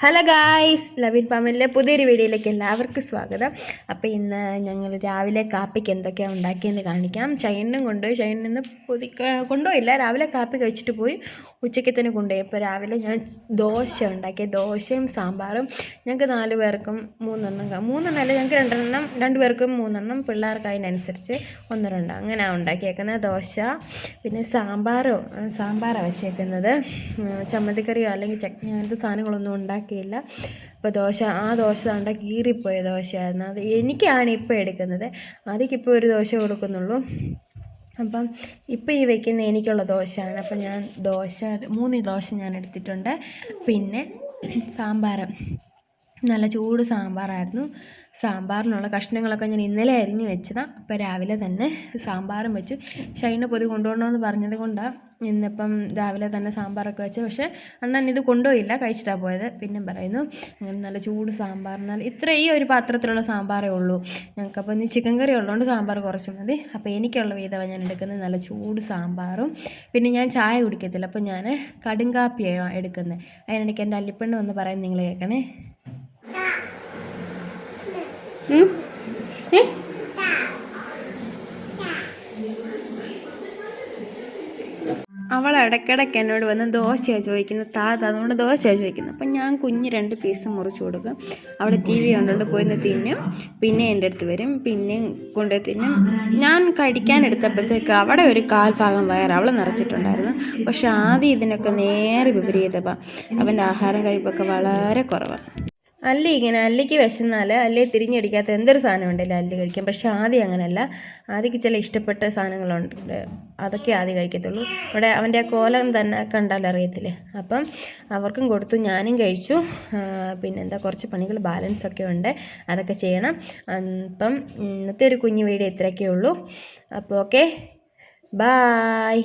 Hello guys, ലവിൻ പാമലിൻ്റെ പുതിയൊരു വീഡിയോയിലേക്ക് എല്ലാവർക്കും സ്വാഗതം. അപ്പോൾ ഇന്ന് ഞങ്ങൾ രാവിലെ കാപ്പിക്ക് എന്തൊക്കെയാണ് ഉണ്ടാക്കിയെന്ന് കാണിക്കാം. ഷൈനും കൊണ്ടുപോയി, ഷൈനിൽ നിന്ന് കൊണ്ടുപോയില്ല, രാവിലെ കാപ്പി കഴിച്ചിട്ട് പോയി, ഉച്ചയ്ക്ക് തന്നെ കൊണ്ടുപോയി. അപ്പോൾ രാവിലെ ഞാൻ ദോശ ഉണ്ടാക്കി, ദോശയും സാമ്പാറും. ഞങ്ങൾക്ക് 4 പേർക്കും 3 അല്ല, ഞങ്ങൾക്ക് 2 പേർക്കും 3, പിള്ളേർക്ക് അതിനനുസരിച്ച് 1-2 അങ്ങനെയാണ് ഉണ്ടാക്കിയേക്കുന്നത്. ദോശ പിന്നെ സാമ്പാറാണ് വെച്ചേക്കുന്നത്. ചമ്മന്തിക്കറിയോ അല്ലെങ്കിൽ ചട്നി അങ്ങനത്തെ സാധനങ്ങളൊന്നും ഉണ്ടാക്കിയില്ല. അപ്പോൾ ആ ദോശ തണ്ട കീറിപ്പോയ ദോശയായിരുന്നു. അത് എനിക്കാണ് ഇപ്പോൾ എടുക്കുന്നത്, അതിക്കിപ്പോൾ ഒരു ദോശ കൊടുക്കുന്നുള്ളൂ. അപ്പം ഇപ്പോൾ ഈ വയ്ക്കുന്ന എനിക്കുള്ള ദോശയാണ്. അപ്പം ഞാൻ 3 ദോശ ഞാൻ എടുത്തിട്ടുണ്ട്. പിന്നെ സാമ്പാർ, നല്ല ചൂട് സാമ്പാറായിരുന്നു. സാമ്പാറിനുള്ള കഷ്ണങ്ങളൊക്കെ ഞാൻ ഇന്നലെ അരിഞ്ഞ് വെച്ചതാണ്. അപ്പോൾ രാവിലെ തന്നെ സാമ്പാറും വെച്ചു. ഷൈന പൊതി കൊണ്ടുപോകണമെന്ന് പറഞ്ഞത് കൊണ്ടാണ് ഇന്നിപ്പം രാവിലെ തന്നെ സാമ്പാറൊക്കെ വെച്ചു. പക്ഷേ അണ്ണൻ ഇത് കൊണ്ടുപോയില്ല, കഴിച്ചിട്ടാണ് പോയത്. പിന്നെ പറയുന്നു അങ്ങനെ നല്ല ചൂട് സാമ്പാറിനാൽ ഈ ഒരു പാത്രത്തിലുള്ള സാമ്പാറേ ഉള്ളൂ ഞങ്ങൾക്കപ്പോൾ ഇന്ന് ചിക്കൻ കറി ഉള്ളതുകൊണ്ട് സാമ്പാർ കുറച്ച് മതി. അപ്പോൾ എനിക്കുള്ള വീതമാണ് ഞാൻ എടുക്കുന്നത്, നല്ല ചൂട് സാമ്പാറും. പിന്നെ ഞാൻ ചായ കുടിക്കത്തില്ല, അപ്പോൾ ഞാൻ കടും കാപ്പിയാണ് എടുക്കുന്നത്. അതിനിടയ്ക്ക് എൻ്റെ അല്ലിപ്പെണ്ണ് വന്ന് പറയാൻ നിങ്ങൾ കേൾക്കണേ. അവൾ ഇടയ്ക്കിടയ്ക്ക് എന്നോട് വന്ന് ദോശയാണ് ചോദിക്കുന്നത്, അതുകൊണ്ട് ദോശയാണ് ചോദിക്കുന്നത്. അപ്പം ഞാൻ കുഞ്ഞ് 2 പീസ് മുറിച്ച് കൊടുക്കും. അവിടെ TV കണ്ടുകൊണ്ട് പോയിന്ന് തിന്നും, പിന്നെ എൻ്റെ അടുത്ത് വരും, പിന്നെ കൊണ്ടുപോയി തിന്നും. ഞാൻ കഴിക്കാനെടുത്തപ്പോഴത്തേക്ക് അവിടെ ഒരു 1/4 ഭാഗം വയറ് അവൾ നിറച്ചിട്ടുണ്ടായിരുന്നു. പക്ഷെ ആദ്യം ഇതിനൊക്കെ നേരെ വിപരീതമാണ്. അവൻ്റെ ആഹാരം കഴിപ്പൊക്കെ വളരെ കുറവാണ്. അല്ലിക്ക് വിശന്നാൽ തിരിഞ്ഞടിക്കാത്ത എന്തൊരു സാധനം ഉണ്ടല്ലോ അല്ലി കഴിക്കാം. പക്ഷെ ആദ്യം അങ്ങനെയല്ല, ആദ്യക്ക് ചില ഇഷ്ടപ്പെട്ട സാധനങ്ങളുണ്ട്, അതൊക്കെ ആദ്യം കഴിക്കത്തുള്ളൂ. ഇവിടെ അവൻ്റെ കോലം തന്നെ കണ്ടാൽ അറിയത്തില്ലേ. അപ്പം അവർക്കും കൊടുത്തു, ഞാനും കഴിച്ചു. പിന്നെന്താ, കുറച്ച് പണികൾ ബാലൻസൊക്കെ ഉണ്ട്, അതൊക്കെ ചെയ്യണം. അപ്പം ഇന്നത്തെ ഒരു കുഞ്ഞു വീഡിയോ ഇത്രയൊക്കെ ഉള്ളൂ. അപ്പോൾ ഓക്കെ, ബായ്.